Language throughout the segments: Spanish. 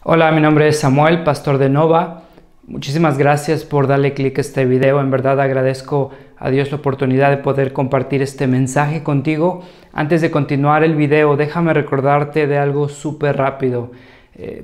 Hola, mi nombre es Samuel, pastor de Nova. Muchísimas gracias por darle clic a este video. En verdad agradezco a Dios la oportunidad de poder compartir este mensaje contigo. Antes de continuar el video, déjame recordarte de algo súper rápido.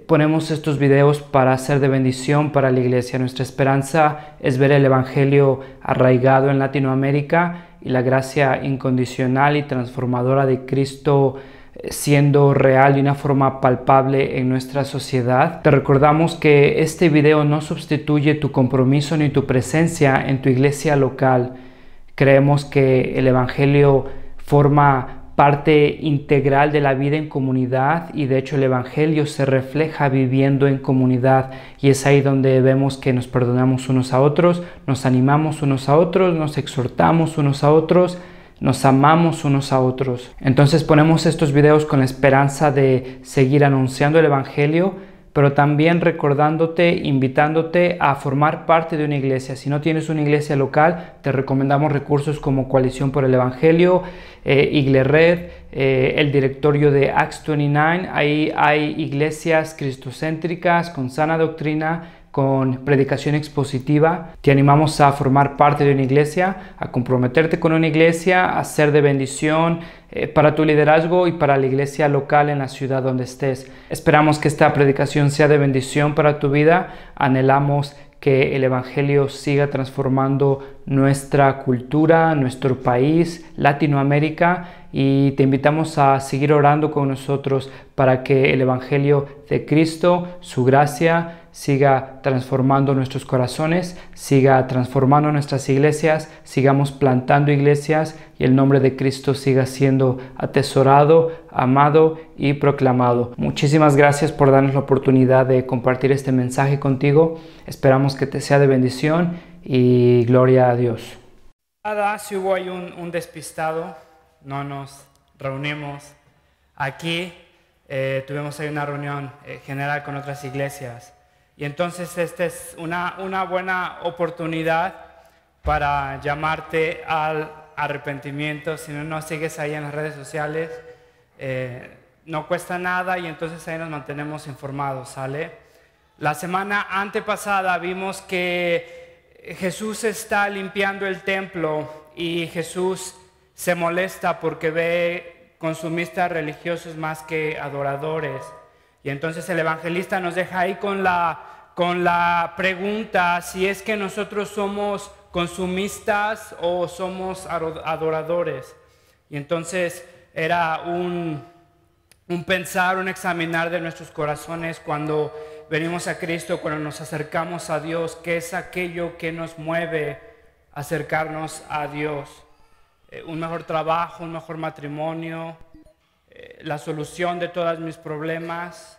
Ponemos estos videos para ser de bendición para la iglesia. Nuestra esperanza es ver el evangelio arraigado en Latinoamérica y la gracia incondicional y transformadora de Cristo siendo real de una forma palpable en nuestra sociedad. Te recordamos que este video no sustituye tu compromiso ni tu presencia en tu iglesia local. Creemos que el evangelio forma parte integral de la vida en comunidad y de hecho el evangelio se refleja viviendo en comunidad, y es ahí donde vemos que nos perdonamos unos a otros, nos animamos unos a otros, nos exhortamos unos a otros, nos amamos unos a otros. Entonces ponemos estos videos con la esperanza de seguir anunciando el evangelio, pero también recordándote, invitándote a formar parte de una iglesia. Si no tienes una iglesia local, te recomendamos recursos como Coalición por el Evangelio, Iglered, el directorio de Acts 29. Ahí hay iglesias cristocéntricas con sana doctrina, con predicación expositiva. Te animamos a formar parte de una iglesia, a comprometerte con una iglesia, a ser de bendición para tu liderazgo y para la iglesia local en la ciudad donde estés. Esperamos que esta predicación sea de bendición para tu vida. Anhelamos que el evangelio siga transformando nuestra cultura, nuestro país, Latinoamérica, y te invitamos a seguir orando con nosotros para que el evangelio de Cristo, su gracia, siga transformando nuestros corazones, siga transformando nuestras iglesias, sigamos plantando iglesias y el nombre de Cristo siga siendo atesorado, amado y proclamado. Muchísimas gracias por darnos la oportunidad de compartir este mensaje contigo. Esperamos que te sea de bendición y gloria a Dios. Si hubo ahí un despistado, no nos reunimos aquí, tuvimos ahí una reunión general con otras iglesias. Y entonces esta es una buena oportunidad para llamarte al arrepentimiento. Si no nos sigues ahí en las redes sociales, no cuesta nada y entonces ahí nos mantenemos informados, ¿sale? La semana antepasada vimos que Jesús está limpiando el templo y Jesús se molesta porque ve consumistas religiosos más que adoradores. Y entonces el evangelista nos deja ahí con la pregunta si es que nosotros somos consumistas o somos adoradores. Y entonces era un pensar, un examinar de nuestros corazones cuando venimos a Cristo, cuando nos acercamos a Dios, qué es aquello que nos mueve a acercarnos a Dios. Un mejor trabajo, un mejor matrimonio, la solución de todos mis problemas,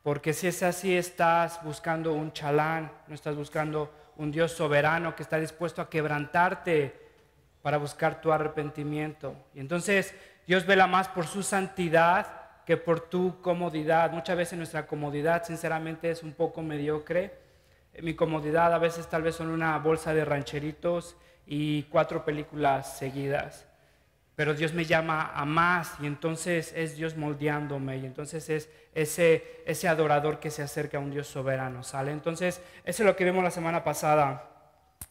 porque si es así estás buscando un chalán, no estás buscando un Dios soberano que está dispuesto a quebrantarte para buscar tu arrepentimiento. Y entonces Dios vela más por su santidad que por tu comodidad. Muchas veces nuestra comodidad sinceramente es un poco mediocre. Mi comodidad a veces tal vez son una bolsa de rancheritos y 4 películas seguidas. Pero Dios me llama a más y entonces es Dios moldeándome y entonces es ese adorador que se acerca a un Dios soberano, ¿sale? Entonces eso es lo que vimos la semana pasada.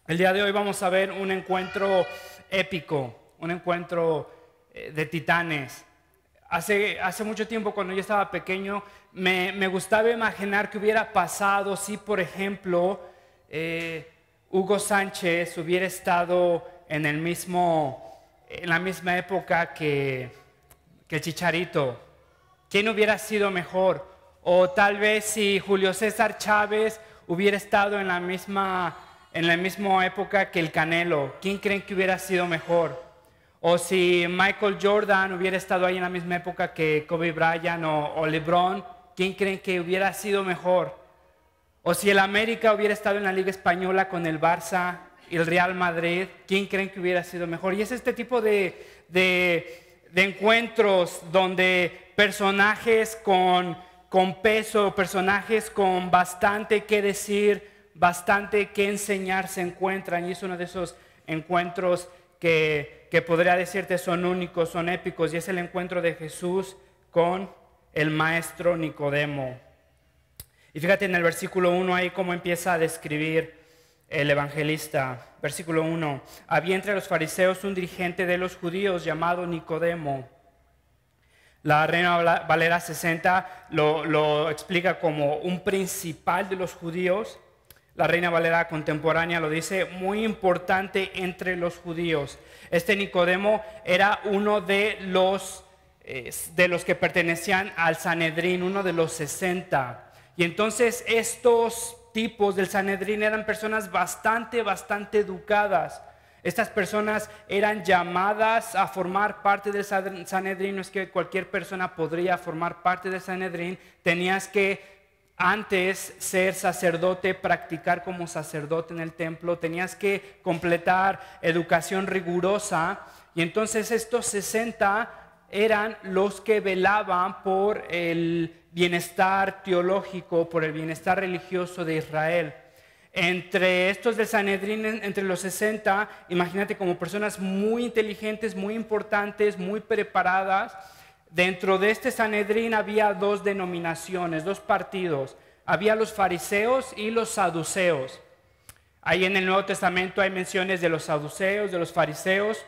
El día de hoy vamos a ver un encuentro épico, un encuentro de titanes. Hace mucho tiempo, cuando yo estaba pequeño, me gustaba imaginar qué hubiera pasado si, por ejemplo, Hugo Sánchez hubiera estado en la misma época que el Chicharito. ¿Quién hubiera sido mejor? O tal vez si Julio César Chávez hubiera estado en la misma época que el Canelo. ¿Quién creen que hubiera sido mejor? O si Michael Jordan hubiera estado ahí en la misma época que Kobe Bryant o LeBron. ¿Quién creen que hubiera sido mejor? O si el América hubiera estado en la Liga Española con el Barça y el Real Madrid, ¿quién creen que hubiera sido mejor? Y es este tipo de encuentros donde personajes con peso, personajes con bastante que decir, bastante que enseñar se encuentran. Y es uno de esos encuentros que podría decirte son únicos, son épicos. Y es el encuentro de Jesús con el maestro Nicodemo. Y fíjate en el versículo 1 ahí cómo empieza a describir el evangelista. Versículo 1. Había entre los fariseos un dirigente de los judíos llamado Nicodemo. La Reina Valera 60 lo explica como un principal de los judíos. La Reina Valera contemporánea lo dice, muy importante entre los judíos. Este Nicodemo era uno de los que pertenecían al Sanedrín, uno de los 60. Y entonces estos tipos del Sanedrín eran personas bastante educadas. Estas personas eran llamadas a formar parte del Sanedrín. No es que cualquier persona podría formar parte del Sanedrín. Tenías que antes ser sacerdote, practicar como sacerdote en el templo. Tenías que completar educación rigurosa. Y entonces estos 60 eran los que velaban por el bienestar teológico, por el bienestar religioso de Israel. Entre estos del Sanedrín, entre los 60, imagínate como personas muy inteligentes, muy importantes, muy preparadas. Dentro de este Sanedrín había dos denominaciones, dos partidos. Había los fariseos y los saduceos. Ahí en el Nuevo Testamento hay menciones de los saduceos, de los fariseos.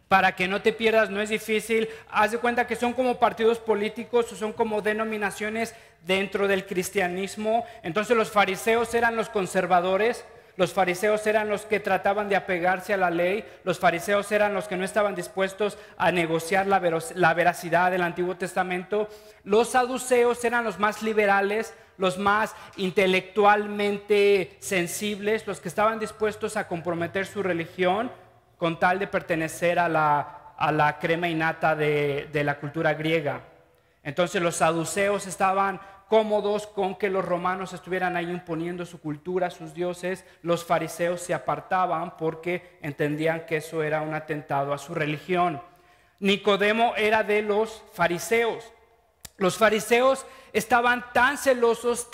Para que no te pierdas, no es difícil. Haz de cuenta que son como partidos políticos o son como denominaciones dentro del cristianismo. Entonces los fariseos eran los conservadores, los fariseos eran los que trataban de apegarse a la ley, los fariseos eran los que no estaban dispuestos a negociar la veracidad del Antiguo Testamento. Los saduceos eran los más liberales, los más intelectualmente sensibles, los que estaban dispuestos a comprometer su religión con tal de pertenecer a la crema innata de la cultura griega. Entonces los saduceos estaban cómodos con que los romanos estuvieran ahí imponiendo su cultura, sus dioses. Los fariseos se apartaban porque entendían que eso era un atentado a su religión. Nicodemo era de los fariseos. Los fariseos estaban tan celosos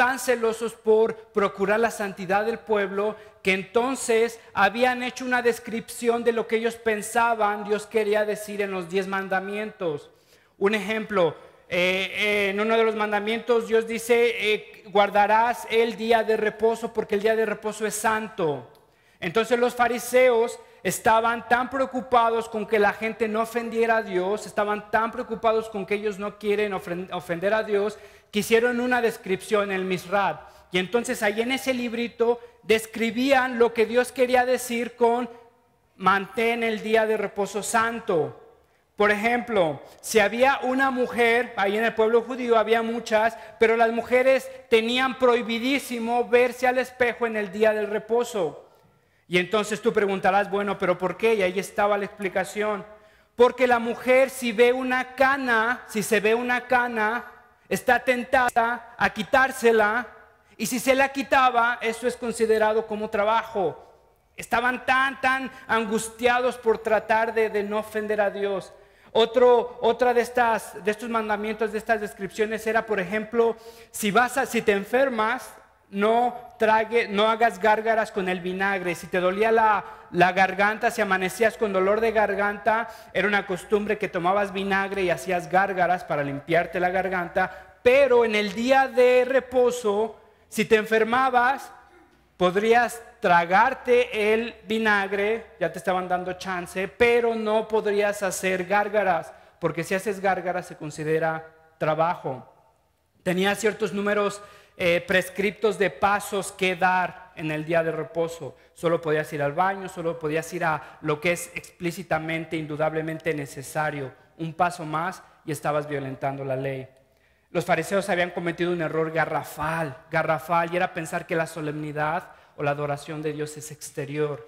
por procurar la santidad del pueblo, que entonces habían hecho una descripción de lo que ellos pensaban Dios quería decir en los 10 mandamientos. Un ejemplo, en uno de los mandamientos Dios dice, guardarás el día de reposo porque el día de reposo es santo. Entonces los fariseos estaban tan preocupados con que la gente no ofendiera a Dios, estaban tan preocupados con que ellos no quieren ofender a Dios, que hicieron una descripción en el Misrad. Y entonces ahí en ese librito describían lo que Dios quería decir con mantén el día de reposo santo. Por ejemplo, si había una mujer, ahí en el pueblo judío había muchas, pero las mujeres tenían prohibidísimo verse al espejo en el día del reposo. Y entonces tú preguntarás, bueno, ¿pero por qué? Y ahí estaba la explicación. Porque la mujer si se ve una cana, está tentada a quitársela, y si se la quitaba, eso es considerado como trabajo. Estaban tan angustiados por tratar de no ofender a Dios. Otra de estos mandamientos, de estas descripciones era, por ejemplo, si te enfermas, no hagas gárgaras con el vinagre. Si te dolía la garganta, si amanecías con dolor de garganta, era una costumbre que tomabas vinagre y hacías gárgaras para limpiarte la garganta. Pero en el día de reposo, si te enfermabas, podrías tragarte el vinagre, ya te estaban dando chance, pero no podrías hacer gárgaras, porque si haces gárgaras se considera trabajo. Tenía ciertos números prescriptos de pasos que dar en el día de reposo. Solo podías ir al baño, solo podías ir a lo que es explícitamente, indudablemente necesario. Un paso más y estabas violentando la ley. Los fariseos habían cometido un error garrafal, y era pensar que la solemnidad o la adoración de Dios es exterior.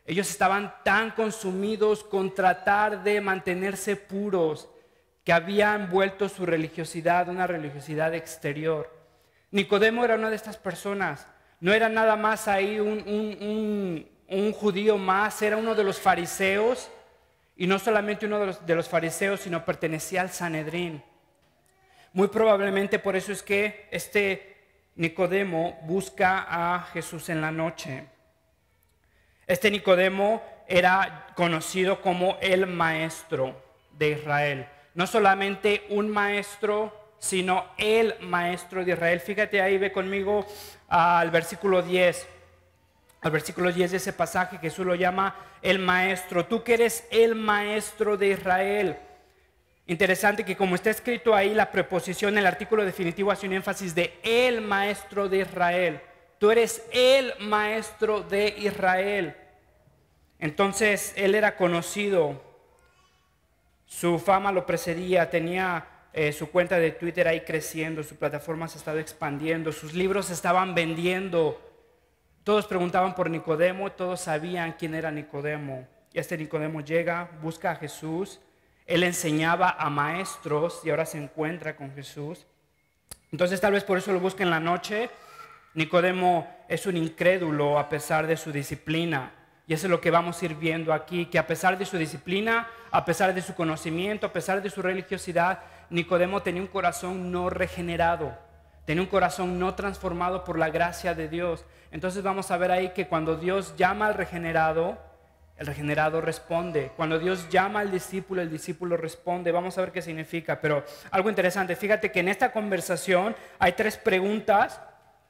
Ellos estaban tan consumidos con tratar de mantenerse puros que habían vuelto su religiosidad una religiosidad exterior. Nicodemo era una de estas personas. No era nada más ahí un judío más, era uno de los fariseos, y no solamente uno de los fariseos, sino pertenecía al Sanedrín. Muy probablemente por eso es que este Nicodemo busca a Jesús en la noche. Este Nicodemo era conocido como el maestro de Israel. No solamente un maestro, sino el Maestro de Israel. Fíjate ahí, ve conmigo al versículo 10. Al versículo 10 de ese pasaje, Jesús lo llama el Maestro. Tú que eres el Maestro de Israel. Interesante que como está escrito ahí, la preposición, el artículo definitivo hace un énfasis de el Maestro de Israel. Tú eres el Maestro de Israel. Entonces, él era conocido. Su fama lo precedía, tenía su cuenta de Twitter ahí creciendo, su plataforma se estaba expandiendo, sus libros se estaban vendiendo. Todos preguntaban por Nicodemo, todos sabían quién era Nicodemo. Y este Nicodemo llega, busca a Jesús, él enseñaba a maestros y ahora se encuentra con Jesús. Entonces tal vez por eso lo busca en la noche. Nicodemo es un incrédulo a pesar de su disciplina. Y eso es lo que vamos a ir viendo aquí, que a pesar de su disciplina, a pesar de su conocimiento, a pesar de su religiosidad, Nicodemo tenía un corazón no regenerado, tenía un corazón no transformado por la gracia de Dios. Entonces vamos a ver ahí que cuando Dios llama al regenerado, el regenerado responde. Cuando Dios llama al discípulo, el discípulo responde. Vamos a ver qué significa, pero algo interesante, fíjate que en esta conversación hay 3 preguntas,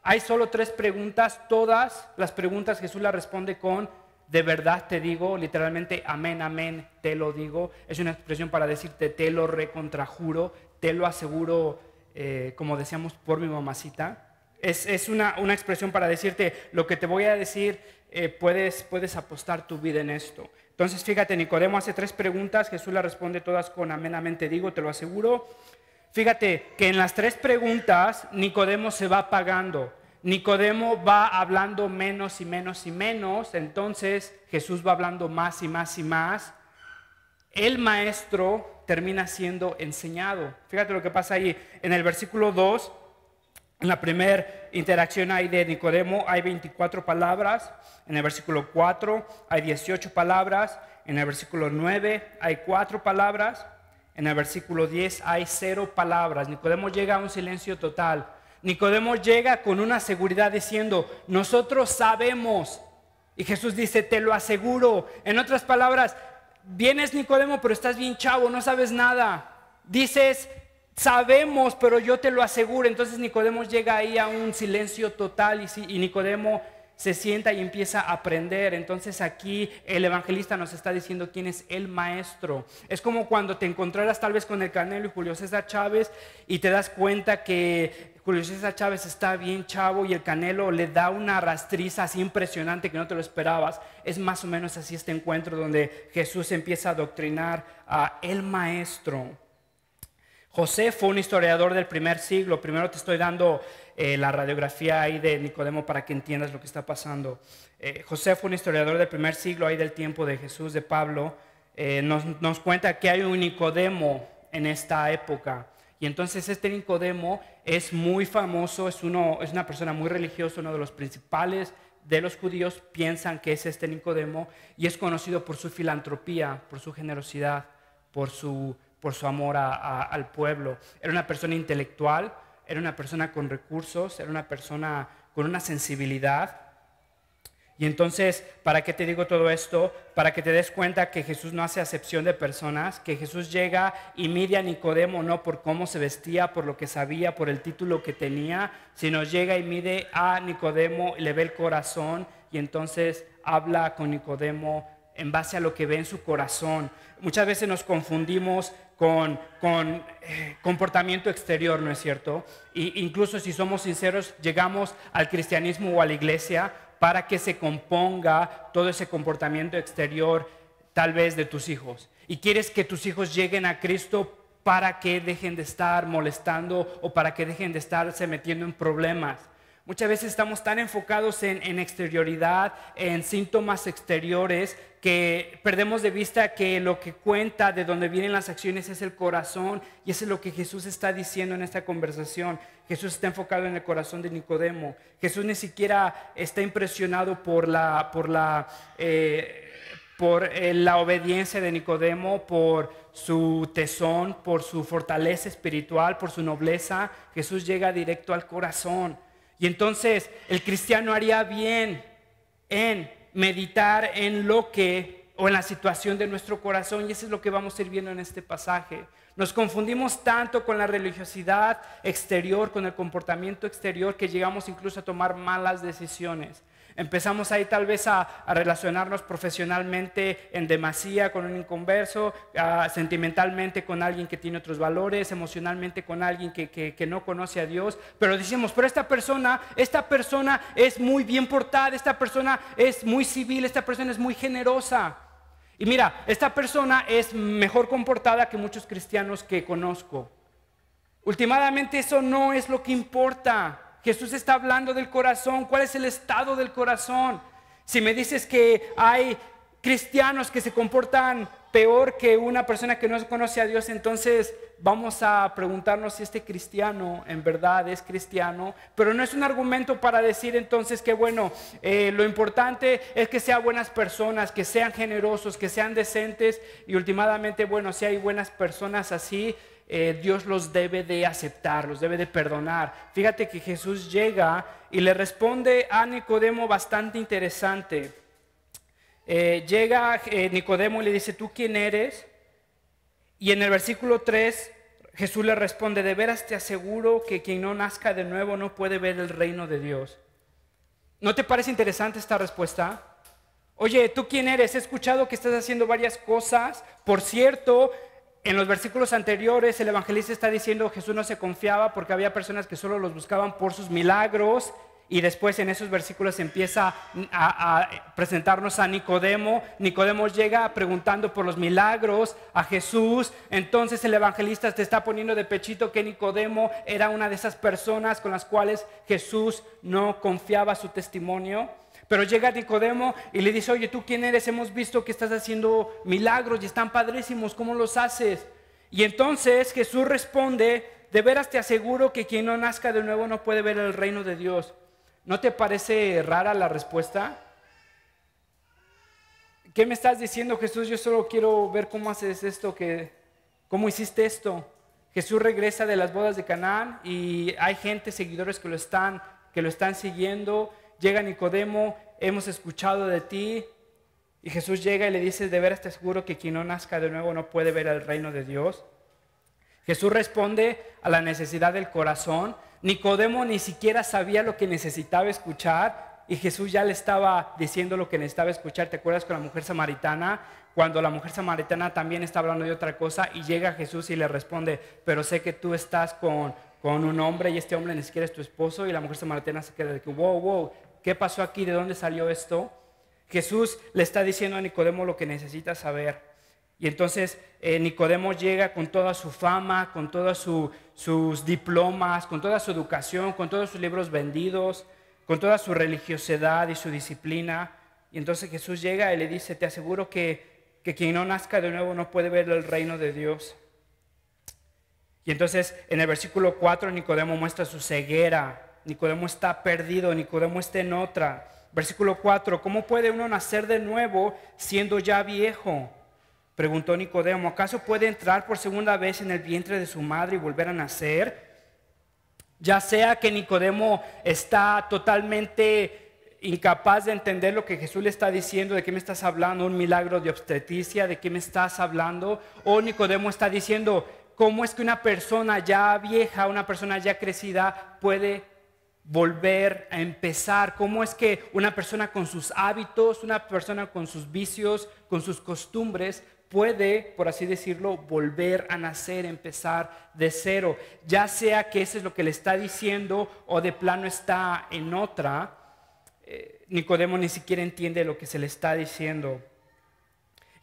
hay solo 3 preguntas, todas las preguntas Jesús las responde con de verdad te digo, literalmente amén, amén, te lo digo. Es una expresión para decirte te lo recontrajuro, te lo aseguro, como decíamos por mi mamacita. Es una expresión para decirte lo que te voy a decir, puedes apostar tu vida en esto. Entonces fíjate, Nicodemo hace 3 preguntas, Jesús las responde todas con amén, amén, te digo, te lo aseguro. Fíjate que en las 3 preguntas Nicodemo se va apagando. Nicodemo va hablando menos y menos y menos, entonces Jesús va hablando más y más y más. El maestro termina siendo enseñado. Fíjate lo que pasa ahí. En el versículo 2, en la primera interacción ahí de Nicodemo hay 24 palabras. En el versículo 4 hay 18 palabras. En el versículo 9 hay 4 palabras. En el versículo 10 hay 0 palabras. Nicodemo llega a un silencio total. Nicodemo llega con una seguridad diciendo, nosotros sabemos. Y Jesús dice, te lo aseguro. En otras palabras, vienes Nicodemo, pero estás bien chavo, no sabes nada. Dices, sabemos, pero yo te lo aseguro. Entonces Nicodemo llega ahí a un silencio total y Nicodemo se sienta y empieza a aprender. Entonces aquí el evangelista nos está diciendo quién es el maestro. Es como cuando te encontraras tal vez con el Canelo y Julio César Chávez y te das cuenta que Julio César Chávez está bien chavo y el Canelo le da una rastriza así impresionante que no te lo esperabas. Es más o menos así este encuentro donde Jesús empieza a adoctrinar a el maestro. José fue un historiador del primer siglo. Primero te estoy dando la radiografía ahí de Nicodemo para que entiendas lo que está pasando. José fue un historiador del primer siglo, ahí del tiempo de Jesús, de Pablo. Nos cuenta que hay un Nicodemo en esta época. Y entonces este Nicodemo es muy famoso, es una persona muy religiosa, uno de los principales de los judíos piensan que es este Nicodemo y es conocido por su filantropía, por su generosidad, por su amor al pueblo. Era una persona intelectual, era una persona con recursos, era una persona con una sensibilidad. Y entonces, ¿para qué te digo todo esto? Para que te des cuenta que Jesús no hace acepción de personas, que Jesús llega y mide a Nicodemo no por cómo se vestía, por lo que sabía, por el título que tenía, sino llega y mide a Nicodemo, le ve el corazón y entonces habla con Nicodemo en base a lo que ve en su corazón. Muchas veces nos confundimos con comportamiento exterior, ¿no es cierto? Incluso si somos sinceros, llegamos al cristianismo o a la iglesia para que se componga todo ese comportamiento exterior, tal vez de tus hijos. Y quieres que tus hijos lleguen a Cristo para que dejen de estar molestando o para que dejen de estarse metiendo en problemas. Muchas veces estamos tan enfocados en exterioridad, en síntomas exteriores, que perdemos de vista que lo que cuenta, de donde vienen las acciones, es el corazón. Y eso es lo que Jesús está diciendo en esta conversación. Jesús está enfocado en el corazón de Nicodemo. Jesús ni siquiera está impresionado por la obediencia de Nicodemo, por su tesón, por su fortaleza espiritual, por su nobleza. Jesús llega directo al corazón. Y entonces el cristiano haría bien en meditar en lo que o en la situación de nuestro corazón, y eso es lo que vamos a ir viendo en este pasaje. Nos confundimos tanto con la religiosidad exterior, con el comportamiento exterior, que llegamos incluso a tomar malas decisiones. Empezamos ahí tal vez a relacionarnos profesionalmente en demasía con un inconverso, sentimentalmente con alguien que tiene otros valores, emocionalmente con alguien que no conoce a Dios. Pero decimos, pero esta persona es muy bien portada, esta persona es muy civil, esta persona es muy generosa. Y mira, esta persona es mejor comportada que muchos cristianos que conozco. Últimamente eso no es lo que importa. Jesús está hablando del corazón. ¿Cuál es el estado del corazón? Si me dices que hay cristianos que se comportan peor que una persona que no conoce a Dios, entonces vamos a preguntarnos si este cristiano en verdad es cristiano. Pero no es un argumento para decir entonces que bueno, lo importante es que sean buenas personas, que sean generosos, que sean decentes. Y últimamente, bueno, si hay buenas personas así, Dios los debe de aceptar, los debe de perdonar. Fíjate que Jesús llega y le responde a Nicodemo bastante interesante. Llega Nicodemo y le dice, ¿tú quién eres? Y en el versículo 3 Jesús le responde, de veras te aseguro que quien no nazca de nuevo no puede ver el reino de Dios. ¿No te parece interesante esta respuesta? Oye, ¿tú quién eres? He escuchado que estás haciendo varias cosas. Por cierto, en los versículos anteriores el evangelista está diciendo que Jesús no se confiaba porque había personas que solo los buscaban por sus milagros. Y después en esos versículos empieza a presentarnos a Nicodemo. Nicodemo llega preguntando por los milagros a Jesús. Entonces el evangelista te está poniendo de pechito que Nicodemo era una de esas personas con las cuales Jesús no confiaba su testimonio. Pero llega Nicodemo y le dice, oye, ¿tú quién eres? Hemos visto que estás haciendo milagros y están padrísimos, ¿cómo los haces? Y entonces Jesús responde, de veras te aseguro que quien no nazca de nuevo no puede ver el reino de Dios. ¿No te parece rara la respuesta? ¿Qué me estás diciendo, Jesús? Yo solo quiero ver cómo haces esto, cómo hiciste esto. Jesús regresa de las bodas de Canaán y hay gente, seguidores que lo están siguiendo. Llega Nicodemo, hemos escuchado de ti. Y Jesús llega y le dice, de veras te aseguro que quien no nazca de nuevo no puede ver el reino de Dios. Jesús responde a la necesidad del corazón. Nicodemo ni siquiera sabía lo que necesitaba escuchar y Jesús ya le estaba diciendo lo que necesitaba escuchar. ¿Te acuerdas con la mujer samaritana? Cuando la mujer samaritana también está hablando de otra cosa y llega Jesús y le responde, pero sé que tú estás con un hombre y este hombre ni siquiera es tu esposo. Y la mujer samaritana se queda de que, wow, ¿qué pasó aquí? ¿De dónde salió esto? Jesús le está diciendo a Nicodemo lo que necesita saber. Y entonces Nicodemo llega con toda su fama, con todos sus diplomas, con toda su educación, con todos sus libros vendidos, con toda su religiosidad y su disciplina. Y entonces Jesús llega y le dice, te aseguro que quien no nazca de nuevo no puede ver el reino de Dios. Y entonces en el versículo 4 Nicodemo muestra su ceguera. Nicodemo está perdido, Nicodemo está en otra. Versículo 4, ¿cómo puede uno nacer de nuevo siendo ya viejo? Preguntó Nicodemo, ¿acaso puede entrar por segunda vez en el vientre de su madre y volver a nacer? Ya sea que Nicodemo está totalmente incapaz de entender lo que Jesús le está diciendo, ¿de qué me estás hablando? ¿Un milagro de obstetricia? ¿De qué me estás hablando? O Nicodemo está diciendo, ¿cómo es que una persona ya vieja, una persona ya crecida puede volver a empezar? ¿Cómo es que una persona con sus hábitos, una persona con sus vicios, con sus costumbres puede, por así decirlo, volver a nacer, empezar de cero? Ya sea que eso es lo que le está diciendo o de plano está en otra, Nicodemo ni siquiera entiende lo que se le está diciendo.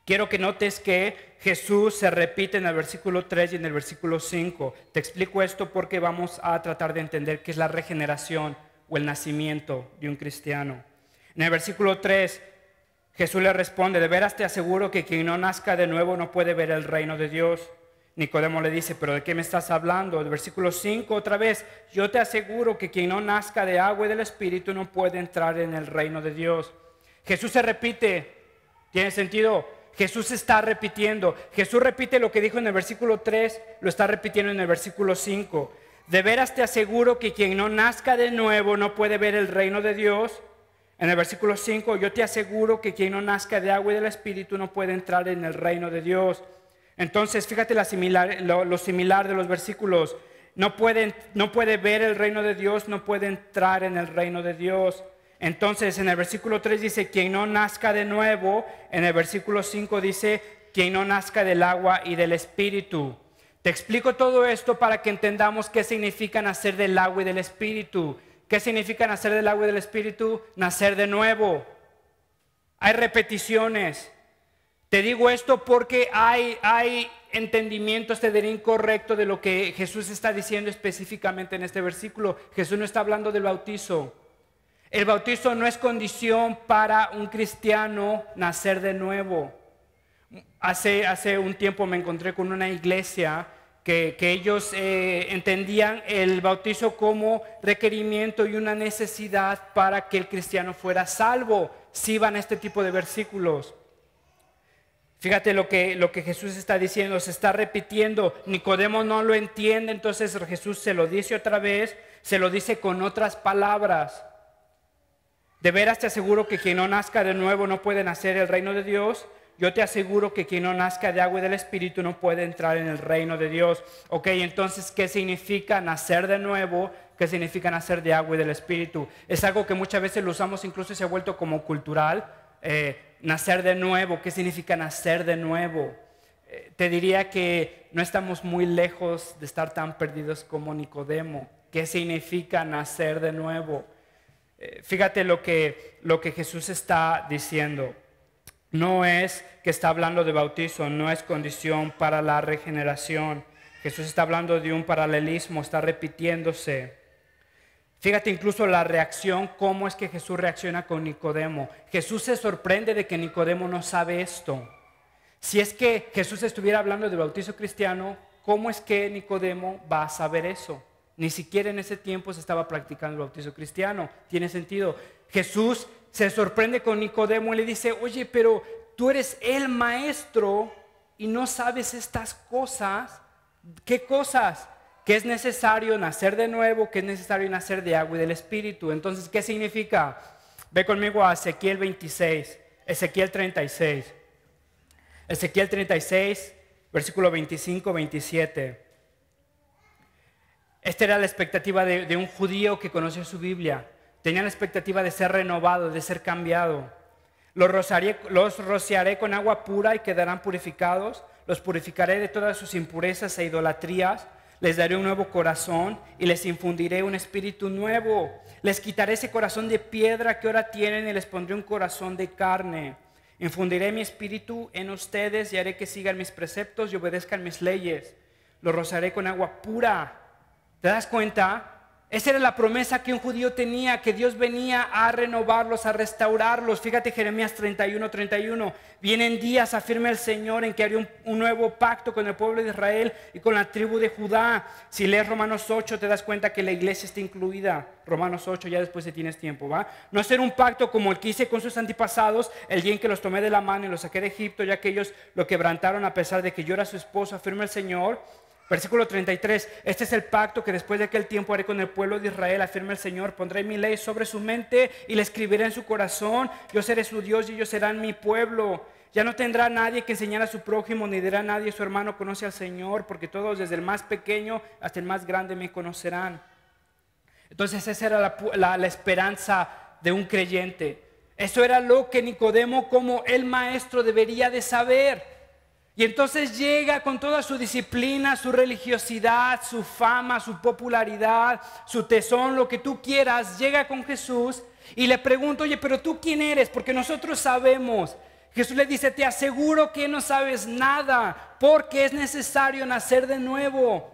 Quiero que notes que Jesús se repite en el versículo 3 y en el versículo 5. Te explico esto porque vamos a tratar de entender qué es la regeneración o el nacimiento de un cristiano. En el versículo 3, Jesús le responde, de veras te aseguro que quien no nazca de nuevo no puede ver el reino de Dios. Nicodemo le dice, ¿pero de qué me estás hablando? El versículo 5 otra vez, yo te aseguro que quien no nazca de agua y del Espíritu no puede entrar en el reino de Dios. Jesús se repite, ¿tiene sentido? Jesús está repitiendo. Jesús repite lo que dijo en el versículo 3, lo está repitiendo en el versículo 5. De veras te aseguro que quien no nazca de nuevo no puede ver el reino de Dios. En el versículo 5, yo te aseguro que quien no nazca de agua y del Espíritu no puede entrar en el reino de Dios. Entonces, fíjate lo similar de los versículos. No puede ver el reino de Dios, no puede entrar en el reino de Dios. Entonces, en el versículo 3 dice, quien no nazca de nuevo. En el versículo 5 dice, quien no nazca del agua y del Espíritu. Te explico todo esto para que entendamos qué significa nacer del agua y del Espíritu. ¿Qué significa nacer del agua y del Espíritu? Nacer de nuevo. Hay repeticiones. Te digo esto porque hay entendimientos, te diré, incorrecto de lo que Jesús está diciendo específicamente en este versículo. Jesús no está hablando del bautizo. El bautizo no es condición para un cristiano nacer de nuevo. Hace un tiempo me encontré con una iglesia que ellos entendían el bautizo como requerimiento y una necesidad para que el cristiano fuera salvo. Si van a este tipo de versículos. Fíjate lo que Jesús está diciendo, se está repitiendo. Nicodemo no lo entiende, entonces Jesús se lo dice otra vez, se lo dice con otras palabras. De veras te aseguro que quien no nazca de nuevo no puede nacer el reino de Dios. Yo te aseguro que quien no nazca de agua y del Espíritu no puede entrar en el reino de Dios. Ok, entonces, ¿qué significa nacer de nuevo? ¿Qué significa nacer de agua y del Espíritu? Es algo que muchas veces lo usamos, incluso se ha vuelto como cultural. Nacer de nuevo, ¿qué significa nacer de nuevo? Te diría que no estamos muy lejos de estar tan perdidos como Nicodemo. ¿Qué significa nacer de nuevo? Fíjate lo que Jesús está diciendo. No es que está hablando de bautizo, no es condición para la regeneración. Jesús está hablando de un paralelismo, está repitiéndose. Fíjate incluso la reacción, cómo es que Jesús reacciona con Nicodemo. Jesús se sorprende de que Nicodemo no sabe esto. Si es que Jesús estuviera hablando de bautizo cristiano, ¿cómo es que Nicodemo va a saber eso? Ni siquiera en ese tiempo se estaba practicando el bautizo cristiano. Tiene sentido. Jesús se sorprende con Nicodemo y le dice, oye, pero tú eres el maestro y no sabes estas cosas. ¿Qué cosas? Que es necesario nacer de nuevo, que es necesario nacer de agua y del Espíritu. Entonces, ¿qué significa? Ve conmigo a Ezequiel 26, Ezequiel 36. Ezequiel 36, versículo 25, 27. Esta era la expectativa de un judío que conoció su Biblia. Tenía la expectativa de ser renovado, de ser cambiado. Los rociaré con agua pura y quedarán purificados. Los purificaré de todas sus impurezas e idolatrías. Les daré un nuevo corazón y les infundiré un espíritu nuevo. Les quitaré ese corazón de piedra que ahora tienen y les pondré un corazón de carne. Infundiré mi espíritu en ustedes y haré que sigan mis preceptos y obedezcan mis leyes. Los rociaré con agua pura. ¿Te das cuenta? Esa era la promesa que un judío tenía, que Dios venía a renovarlos, a restaurarlos. Fíjate Jeremías 31:31. Vienen días, afirma el Señor, en que haré un nuevo pacto con el pueblo de Israel y con la tribu de Judá. Si lees Romanos 8, te das cuenta que la iglesia está incluida. Romanos 8, ya después si tienes tiempo, ¿va? No hacer un pacto como el que hice con sus antepasados, el día en que los tomé de la mano y los saqué de Egipto, ya que ellos lo quebrantaron a pesar de que yo era su esposo, afirma el Señor. Versículo 33, este es el pacto que después de aquel tiempo haré con el pueblo de Israel, afirma el Señor, pondré mi ley sobre su mente y la escribiré en su corazón, yo seré su Dios y ellos serán mi pueblo. Ya no tendrá nadie que enseñar a su prójimo, ni dirá nadie su hermano conoce al Señor, porque todos desde el más pequeño hasta el más grande me conocerán. Entonces esa era la esperanza de un creyente. Eso era lo que Nicodemo como el maestro debería de saber. Y entonces llega con toda su disciplina, su religiosidad, su fama, su popularidad, su tesón, lo que tú quieras, llega con Jesús y le pregunta, oye, pero ¿tú quién eres? Porque nosotros sabemos. Jesús le dice, te aseguro que no sabes nada, porque es necesario nacer de nuevo.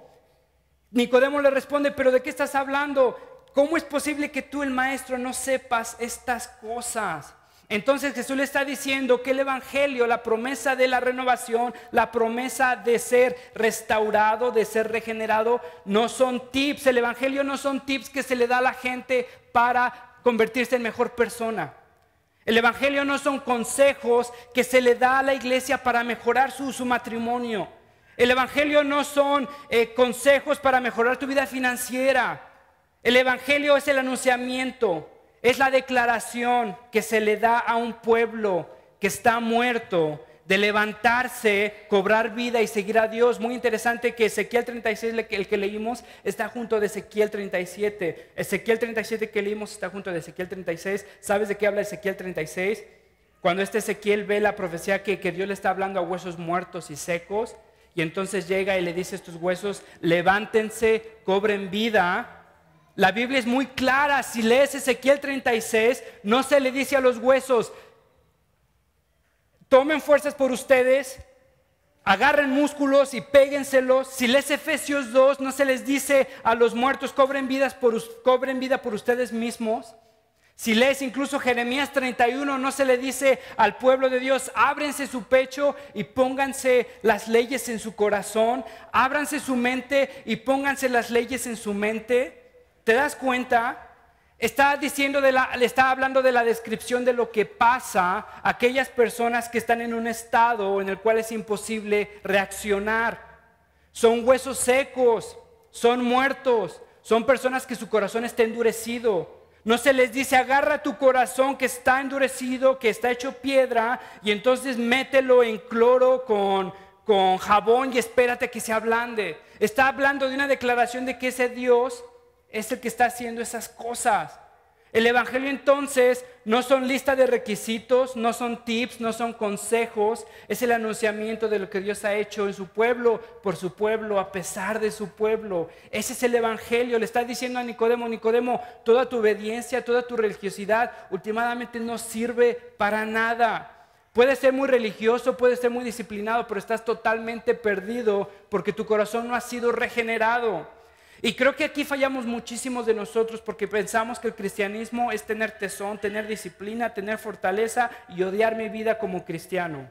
Nicodemo le responde, pero ¿de qué estás hablando? ¿Cómo es posible que tú, el maestro, no sepas estas cosas? Entonces Jesús le está diciendo que el evangelio, la promesa de la renovación, la promesa de ser restaurado, de ser regenerado, no son tips. El evangelio no son tips que se le da a la gente para convertirse en mejor persona. El evangelio no son consejos que se le da a la iglesia para mejorar su matrimonio. El evangelio no son consejos para mejorar tu vida financiera. El evangelio es el anunciamiento. Es la declaración que se le da a un pueblo que está muerto de levantarse, cobrar vida y seguir a Dios. Muy interesante que Ezequiel 36, el que leímos, está junto de Ezequiel 37. Ezequiel 37 que leímos está junto de Ezequiel 36. ¿Sabes de qué habla Ezequiel 36? Cuando Ezequiel ve la profecía que Dios le está hablando a huesos muertos y secos, y entonces llega y le dice a estos huesos, levántense, cobren vida. La Biblia es muy clara. Si lees Ezequiel 36, no se le dice a los huesos, tomen fuerzas por ustedes, agarren músculos y péguenselos. Si lees Efesios 2, no se les dice a los muertos, cobren vida por ustedes mismos. Si lees incluso Jeremías 31, no se le dice al pueblo de Dios, ábrense su pecho y pónganse las leyes en su corazón, ábranse su mente y pónganse las leyes en su mente. ¿Te das cuenta? Le está hablando de la descripción de lo que pasa a aquellas personas que están en un estado en el cual es imposible reaccionar. Son huesos secos, son muertos, son personas que su corazón está endurecido. No se les dice, agarra tu corazón que está endurecido, que está hecho piedra, y entonces mételo en cloro con jabón y espérate que se ablande. Está hablando de una declaración de que ese Dios es el que está haciendo esas cosas. El evangelio entonces no son lista de requisitos, no son tips, no son consejos. Es el anunciamiento de lo que Dios ha hecho en su pueblo, por su pueblo, a pesar de su pueblo. Ese es el evangelio. Le está diciendo a Nicodemo, Nicodemo, toda tu obediencia, toda tu religiosidad últimamente no sirve para nada. Puedes ser muy religioso, puedes ser muy disciplinado, pero estás totalmente perdido porque tu corazón no ha sido regenerado. Y creo que aquí fallamos muchísimos de nosotros porque pensamos que el cristianismo es tener tesón, tener disciplina, tener fortaleza y odiar mi vida como cristiano.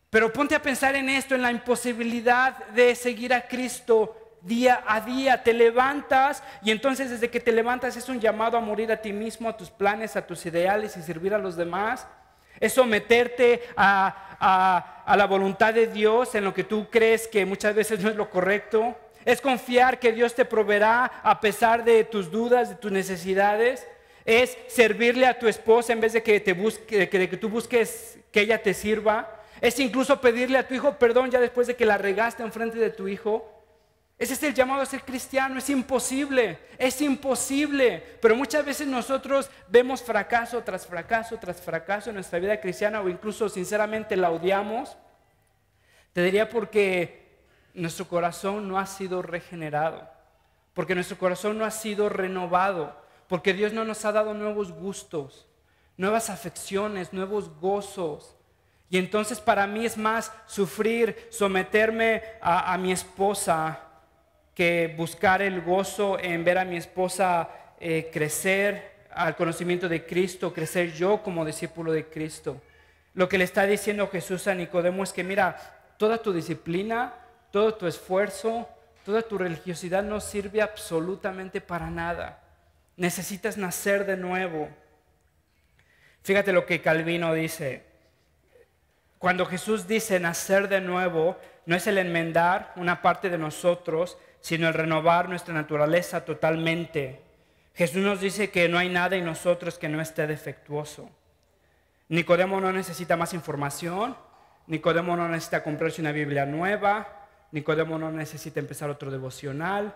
Pero ponte a pensar en esto, en la imposibilidad de seguir a Cristo día a día. Te levantas y entonces desde que te levantas es un llamado a morir a ti mismo, a tus planes, a tus ideales y servir a los demás. Es someterte a la voluntad de Dios en lo que tú crees que muchas veces no es lo correcto. Es confiar que Dios te proveerá a pesar de tus dudas, de tus necesidades. Es servirle a tu esposa en vez de que tú busques que ella te sirva. Es incluso pedirle a tu hijo perdón ya después de que la regaste enfrente de tu hijo. Ese es el llamado a ser cristiano. Es imposible, pero muchas veces nosotros vemos fracaso tras fracaso tras fracaso en nuestra vida cristiana, o incluso sinceramente la odiamos. Te diría porque nuestro corazón no ha sido regenerado, porque nuestro corazón no ha sido renovado, porque Dios no nos ha dado nuevos gustos, nuevas afecciones, nuevos gozos. Y entonces para mí es más sufrir, someterme a mi esposa, que buscar el gozo en ver a mi esposa crecer al conocimiento de Cristo, crecer yo como discípulo de Cristo. Lo que le está diciendo Jesús a Nicodemo es que mira, toda tu disciplina, todo tu esfuerzo, toda tu religiosidad no sirve absolutamente para nada. Necesitas nacer de nuevo. Fíjate lo que Calvino dice. Cuando Jesús dice nacer de nuevo, no es el enmendar una parte de nosotros, sino el renovar nuestra naturaleza totalmente. Jesús nos dice que no hay nada en nosotros que no esté defectuoso. Nicodemo no necesita más información, Nicodemo no necesita comprarse una Biblia nueva, Nicodemo no necesita empezar otro devocional,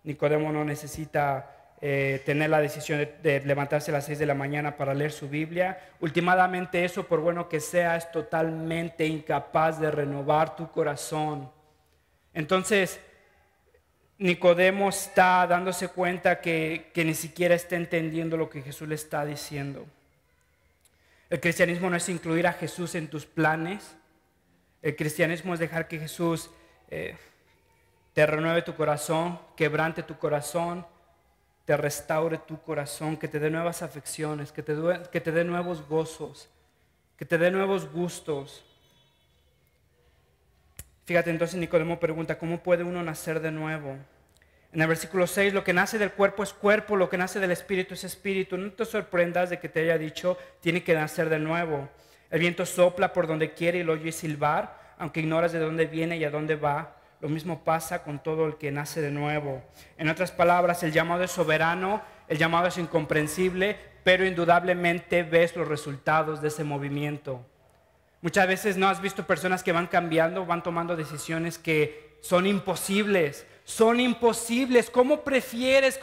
Nicodemo no necesita tener la decisión de levantarse a las 6 de la mañana para leer su Biblia. Últimamente eso, por bueno que sea, es totalmente incapaz de renovar tu corazón. Entonces, Nicodemo está dándose cuenta que ni siquiera está entendiendo lo que Jesús le está diciendo. El cristianismo no es incluir a Jesús en tus planes. El cristianismo es dejar que Jesús te renueve tu corazón, quebrante tu corazón, te restaure tu corazón, que te dé nuevas afecciones, que te dé nuevos gozos, que te dé nuevos gustos. Fíjate, entonces Nicodemo pregunta, ¿cómo puede uno nacer de nuevo? En el versículo 6, lo que nace del cuerpo es cuerpo, lo que nace del espíritu es espíritu. No te sorprendas de que te haya dicho, tiene que nacer de nuevo. El viento sopla por donde quiere y lo oyes silbar, aunque ignoras de dónde viene y a dónde va. Lo mismo pasa con todo el que nace de nuevo. En otras palabras, el llamado es soberano, el llamado es incomprensible, pero indudablemente ves los resultados de ese movimiento. Muchas veces no has visto personas que van cambiando, van tomando decisiones que son imposibles. Son imposibles. ¿Cómo prefieres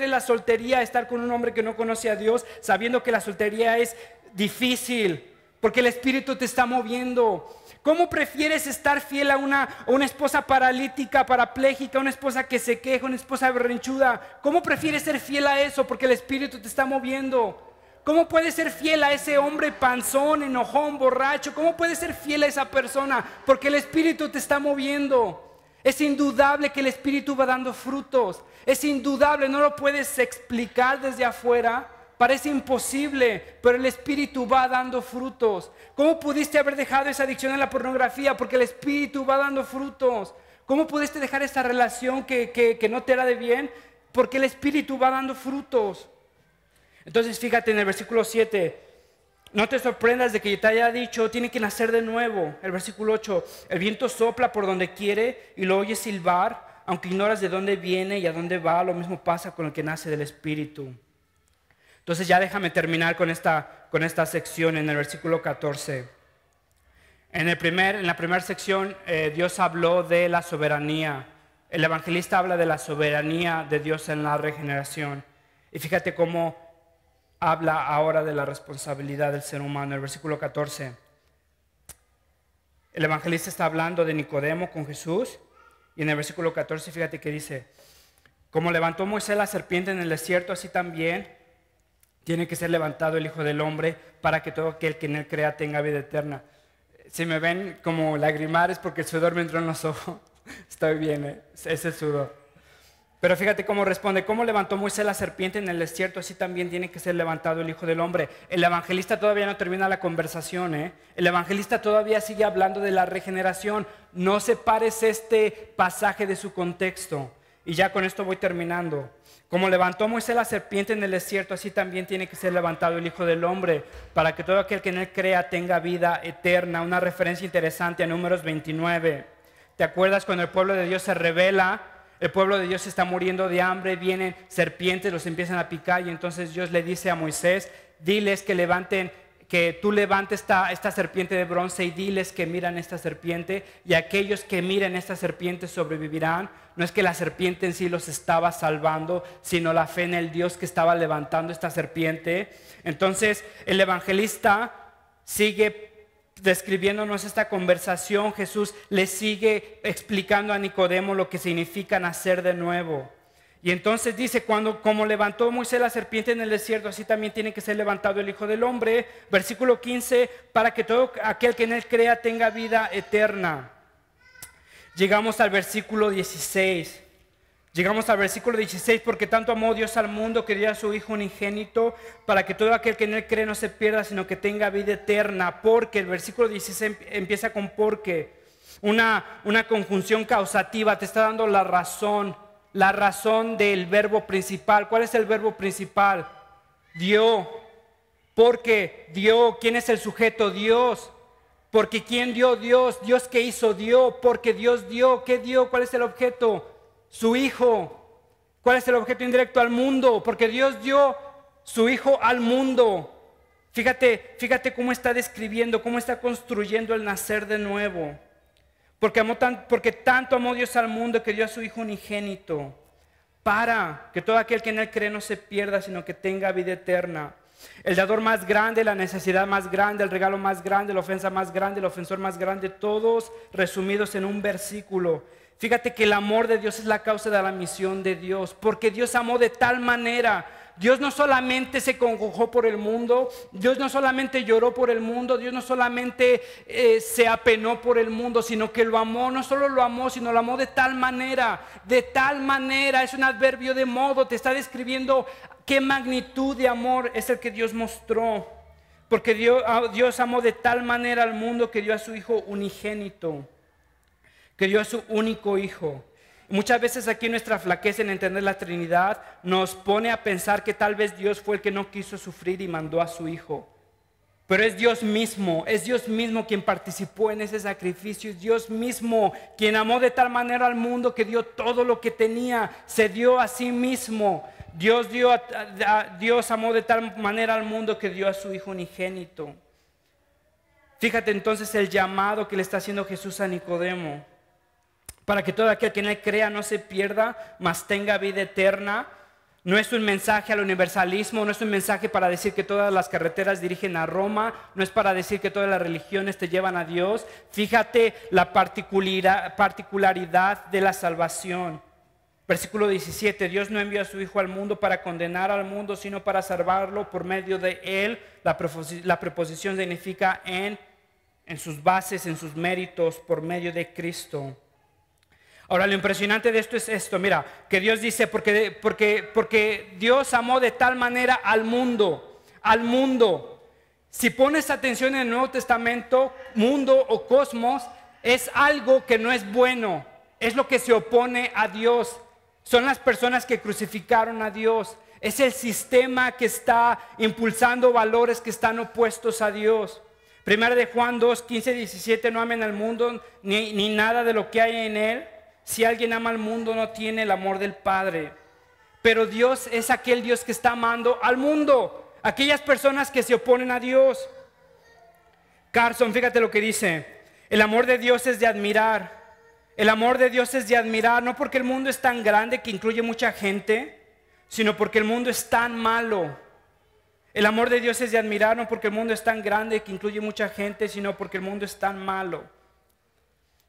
la soltería a estar con un hombre que no conoce a Dios, sabiendo que la soltería es difícil? Porque el Espíritu te está moviendo. ¿Cómo prefieres estar fiel a una esposa paralítica, parapléjica, una esposa que se queja, una esposa berrinchuda? ¿Cómo prefieres ser fiel a eso? Porque el Espíritu te está moviendo. ¿Cómo puedes ser fiel a ese hombre panzón, enojón, borracho? ¿Cómo puedes ser fiel a esa persona? Porque el Espíritu te está moviendo. Es indudable que el Espíritu va dando frutos. Es indudable, no lo puedes explicar desde afuera. Parece imposible, pero el Espíritu va dando frutos. ¿Cómo pudiste haber dejado esa adicción a la pornografía? Porque el Espíritu va dando frutos. ¿Cómo pudiste dejar esa relación que no te era de bien? Porque el Espíritu va dando frutos. Entonces fíjate en el versículo 7, no te sorprendas de que te haya dicho, tiene que nacer de nuevo. El versículo 8, el viento sopla por donde quiere y lo oyes silbar, aunque ignoras de dónde viene y a dónde va, lo mismo pasa con el que nace del Espíritu. Entonces ya déjame terminar con esta sección en el versículo 14. En la primera sección Dios habló de la soberanía. El evangelista habla de la soberanía de Dios en la regeneración. Y fíjate cómo habla ahora de la responsabilidad del ser humano. El versículo 14. El evangelista está hablando de Nicodemo con Jesús. Y en el versículo 14 fíjate que dice, como levantó Moisés la serpiente en el desierto, así también tiene que ser levantado el Hijo del Hombre para que todo aquel que en él crea tenga vida eterna. Si me ven como lagrimar es porque el sudor me entró en los ojos. Estoy bien, es el sudor. Pero fíjate cómo responde, cómo levantó Moisés la serpiente en el desierto, así también tiene que ser levantado el Hijo del Hombre. El evangelista todavía no termina la conversación, El evangelista todavía sigue hablando de la regeneración. No separes este pasaje de su contexto. Y ya con esto voy terminando. Como levantó Moisés la serpiente en el desierto, así también tiene que ser levantado el Hijo del Hombre, para que todo aquel que en él crea tenga vida eterna. Una referencia interesante a Números 29. ¿Te acuerdas cuando el pueblo de Dios se rebela? El pueblo de Dios está muriendo de hambre, vienen serpientes, los empiezan a picar y entonces Dios le dice a Moisés, diles que levanten, que tú levantes esta serpiente de bronce y diles que miran esta serpiente y aquellos que miren esta serpiente sobrevivirán. No es que la serpiente en sí los estaba salvando, sino la fe en el Dios que estaba levantando esta serpiente. Entonces el evangelista sigue describiéndonos esta conversación. Jesús le sigue explicando a Nicodemo lo que significa nacer de nuevo. Y entonces dice, como levantó Moisés la serpiente en el desierto, así también tiene que ser levantado el Hijo del Hombre. Versículo 15, para que todo aquel que en él crea tenga vida eterna. Llegamos al versículo 16. Porque tanto amó Dios al mundo que dio a su Hijo unigénito, para que todo aquel que en él cree no se pierda, sino que tenga vida eterna. Porque el versículo 16 empieza con porque. Una conjunción causativa, te está dando la razón del verbo principal. ¿Cuál es el verbo principal? Dio. Porque dio. ¿Quién es el sujeto? Dios. Porque ¿quién dio? Dios. Dios que hizo dio. Porque Dios dio. ¿Qué dio? ¿Cuál es el objeto? Su Hijo. ¿Cuál es el objeto indirecto? Al mundo. Porque Dios dio su Hijo al mundo. Fíjate cómo está describiendo, cómo está construyendo el nacer de nuevo. Porque tanto amó Dios al mundo que dio a su Hijo unigénito, para que todo aquel que en él cree no se pierda, sino que tenga vida eterna. El dador más grande, la necesidad más grande, el regalo más grande, la ofensa más grande, el ofensor más grande, todos resumidos en un versículo. Fíjate que el amor de Dios es la causa de la misión de Dios, porque Dios amó de tal manera. Dios no solamente se congojó por el mundo, Dios no solamente lloró por el mundo, Dios no solamente se apenó por el mundo, sino que lo amó. No solo lo amó, sino lo amó de tal manera, es un adverbio de modo, te está describiendo qué magnitud de amor es el que Dios mostró. Porque Dios amó de tal manera al mundo que dio a su Hijo unigénito, que dio a su único Hijo. Muchas veces aquí nuestra flaqueza en entender la Trinidad nos pone a pensar que tal vez Dios fue el que no quiso sufrir y mandó a su Hijo. Pero es Dios mismo quien participó en ese sacrificio, es Dios mismo quien amó de tal manera al mundo que dio todo lo que tenía, se dio a sí mismo. Dios amó de tal manera al mundo que dio a su Hijo unigénito. Fíjate entonces el llamado que le está haciendo Jesús a Nicodemo, para que todo aquel que en él crea no se pierda, mas tenga vida eterna. No es un mensaje al universalismo, no es un mensaje para decir que todas las carreteras dirigen a Roma, no es para decir que todas las religiones te llevan a Dios. Fíjate la particularidad de la salvación. Versículo 17, Dios no envió a su Hijo al mundo para condenar al mundo, sino para salvarlo por medio de Él. La preposición significa en sus bases, en sus méritos, por medio de Cristo. Ahora, lo impresionante de esto es esto, mira, que Dios dice, porque Dios amó de tal manera al mundo. Si pones atención en el Nuevo Testamento, mundo o cosmos es algo que no es bueno, es lo que se opone a Dios. Son las personas que crucificaron a Dios. Es el sistema que está impulsando valores que están opuestos a Dios. Primera de Juan 2, 15, 17, no amen al mundo ni nada de lo que hay en él. Si alguien ama al mundo, no tiene el amor del Padre. Pero Dios es aquel Dios que está amando al mundo, aquellas personas que se oponen a Dios. Carson, fíjate lo que dice: el amor de Dios es de admirar. El amor de Dios es de admirar, no porque el mundo es tan grande que incluye mucha gente, sino porque el mundo es tan malo. El amor de Dios es de admirar, no porque el mundo es tan grande que incluye mucha gente, sino porque el mundo es tan malo.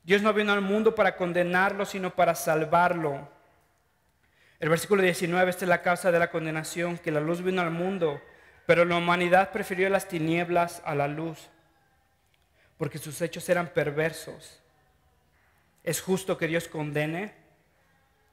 Dios no vino al mundo para condenarlo, sino para salvarlo. El versículo 19, esta es la causa de la condenación, que la luz vino al mundo, pero la humanidad prefirió las tinieblas a la luz, porque sus hechos eran perversos. ¿Es justo que Dios condene?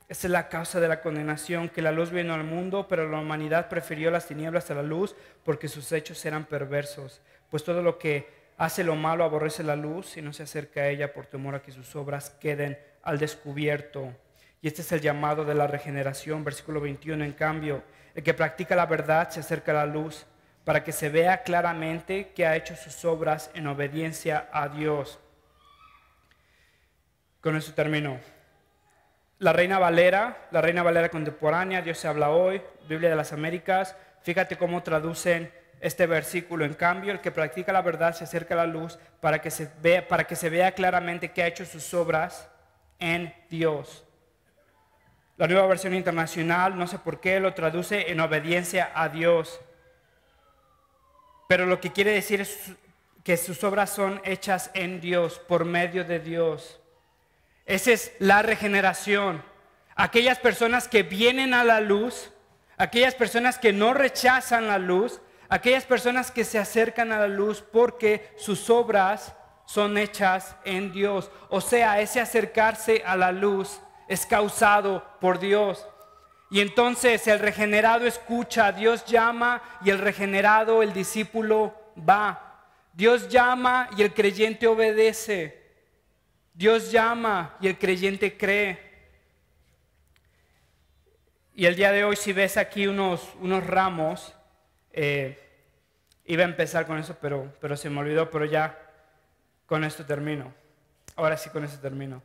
Esta es la causa de la condenación, que la luz vino al mundo, pero la humanidad prefirió las tinieblas a la luz, porque sus hechos eran perversos. Pues todo lo que hace lo malo aborrece la luz y no se acerca a ella por temor a que sus obras queden al descubierto. Y este es el llamado de la regeneración. Versículo 21, en cambio, el que practica la verdad se acerca a la luz, para que se vea claramente que ha hecho sus obras en obediencia a Dios. Con eso termino. La Reina Valera contemporánea, Dios se habla hoy, Biblia de las Américas. Fíjate cómo traducen este versículo. En cambio, el que practica la verdad se acerca a la luz para que se vea claramente que ha hecho sus obras en Dios. La Nueva Versión Internacional, no sé por qué, lo traduce en obediencia a Dios. Pero lo que quiere decir es que sus obras son hechas en Dios, por medio de Dios. Esa es la regeneración. Aquellas personas que vienen a la luz, aquellas personas que no rechazan la luz, aquellas personas que se acercan a la luz porque sus obras son hechas en Dios. O sea, ese acercarse a la luz es causado por Dios. Y entonces el regenerado escucha, Dios llama y el regenerado, el discípulo, va. Dios llama y el creyente obedece. Dios llama y el creyente cree. Y el día de hoy, si ves aquí unos ramos, iba a empezar con eso, pero se me olvidó, pero ya con esto termino. Ahora sí, con esto termino.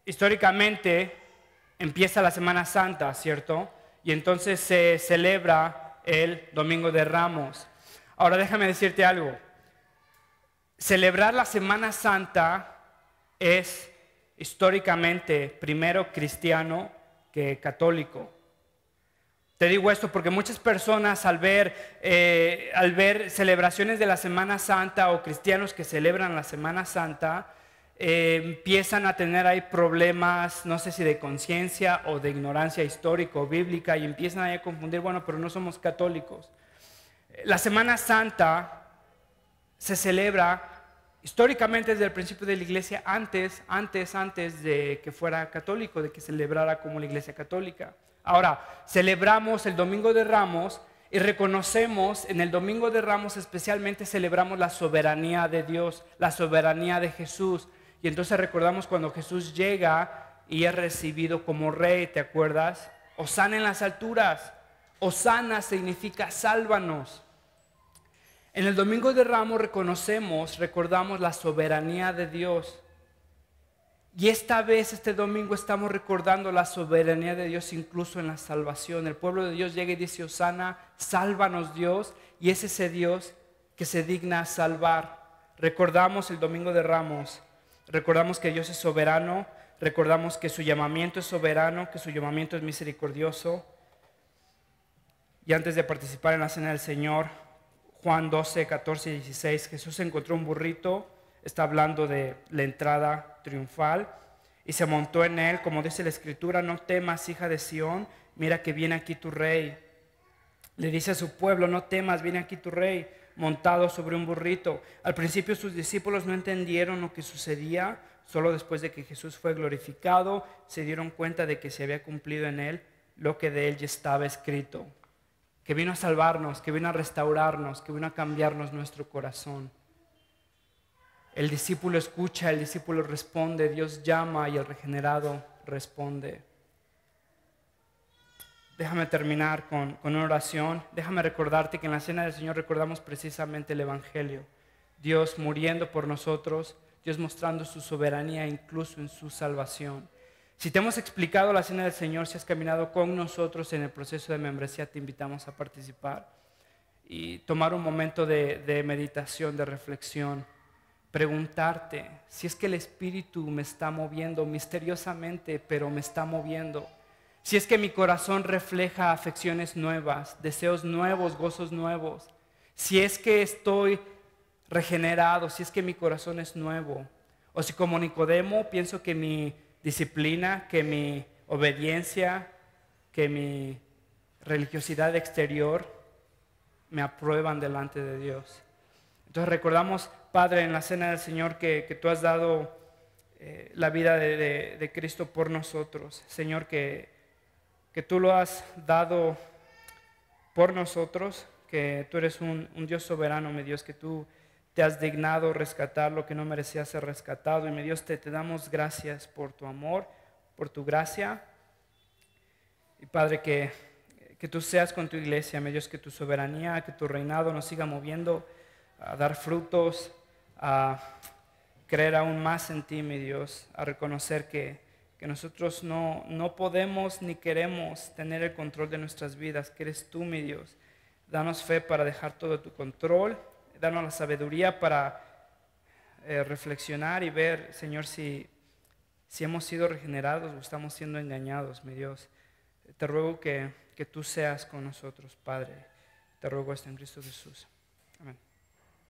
Históricamente empieza la Semana Santa, ¿cierto? Y entonces se celebra el Domingo de Ramos. Ahora déjame decirte algo. Celebrar la Semana Santa es históricamente primero cristiano que católico. Te digo esto porque muchas personas al ver celebraciones de la Semana Santa o cristianos que celebran la Semana Santa, empiezan a tener ahí problemas, no sé si de conciencia o de ignorancia histórica o bíblica, y empiezan ahí a confundir, bueno, pero no somos católicos. La Semana Santa se celebra históricamente desde el principio de la iglesia, antes de que fuera católico, de que celebrara como la iglesia católica. Ahora, celebramos el Domingo de Ramos y reconocemos en el Domingo de Ramos especialmente celebramos la soberanía de Dios, la soberanía de Jesús. Y entonces recordamos cuando Jesús llega y es recibido como rey, ¿te acuerdas? Hosana en las alturas. Hosana significa sálvanos. En el Domingo de Ramos recordamos la soberanía de Dios. Y esta vez, este domingo, estamos recordando la soberanía de Dios incluso en la salvación. El pueblo de Dios llega y dice, Hosana, sálvanos Dios. Y es ese Dios que que se digna a salvar. Recordamos el Domingo de Ramos, recordamos que Dios es soberano, recordamos que su llamamiento es soberano, que su llamamiento es misericordioso. Y antes de participar en la Cena del Señor, Juan 12, 14 y 16, Jesús encontró un burrito, está hablando de la entrada triunfal, y se montó en él, como dice la Escritura: no temas, hija de Sión, mira que viene aquí tu rey. Le dice a su pueblo: no temas, viene aquí tu rey, montado sobre un burrito. Al principio sus discípulos no entendieron lo que sucedía, solo después de que Jesús fue glorificado, se dieron cuenta de que se había cumplido en él lo que de él ya estaba escrito. Que vino a salvarnos, que vino a restaurarnos, que vino a cambiarnos nuestro corazón. El discípulo escucha, el discípulo responde, Dios llama y el regenerado responde. Déjame terminar con una oración. Déjame recordarte que en la Cena del Señor recordamos precisamente el Evangelio. Dios muriendo por nosotros, Dios mostrando su soberanía incluso en su salvación. Si te hemos explicado la Cena del Señor, si has caminado con nosotros en el proceso de membresía, te invitamos a participar y tomar un momento de meditación, de reflexión. Preguntarte si es que el Espíritu me está moviendo misteriosamente, pero me está moviendo. Si es que mi corazón refleja afecciones nuevas, deseos nuevos, gozos nuevos. Si es que estoy regenerado, si es que mi corazón es nuevo. O si como Nicodemo pienso que mi disciplina, que mi obediencia, que mi religiosidad exterior me aprueban delante de Dios. Entonces recordamos, Padre, en la Cena del Señor que tú has dado la vida de Cristo por nosotros. Señor, que tú lo has dado por nosotros, que tú eres un Dios soberano, mi Dios, que tú te has dignado rescatar lo que no merecía ser rescatado. Y mi Dios, te damos gracias por tu amor, por tu gracia. Y Padre, que tú seas con tu iglesia, mi Dios, que tu soberanía, que tu reinado nos siga moviendo a dar frutos, a creer aún más en ti, mi Dios, a reconocer que nosotros no podemos ni queremos tener el control de nuestras vidas, que eres tú, mi Dios. Danos fe para dejar todo tu control, danos la sabiduría para reflexionar y ver, Señor, si hemos sido regenerados o estamos siendo engañados, mi Dios. Te ruego que tú seas con nosotros, Padre. Te ruego esto en Cristo Jesús. Amén.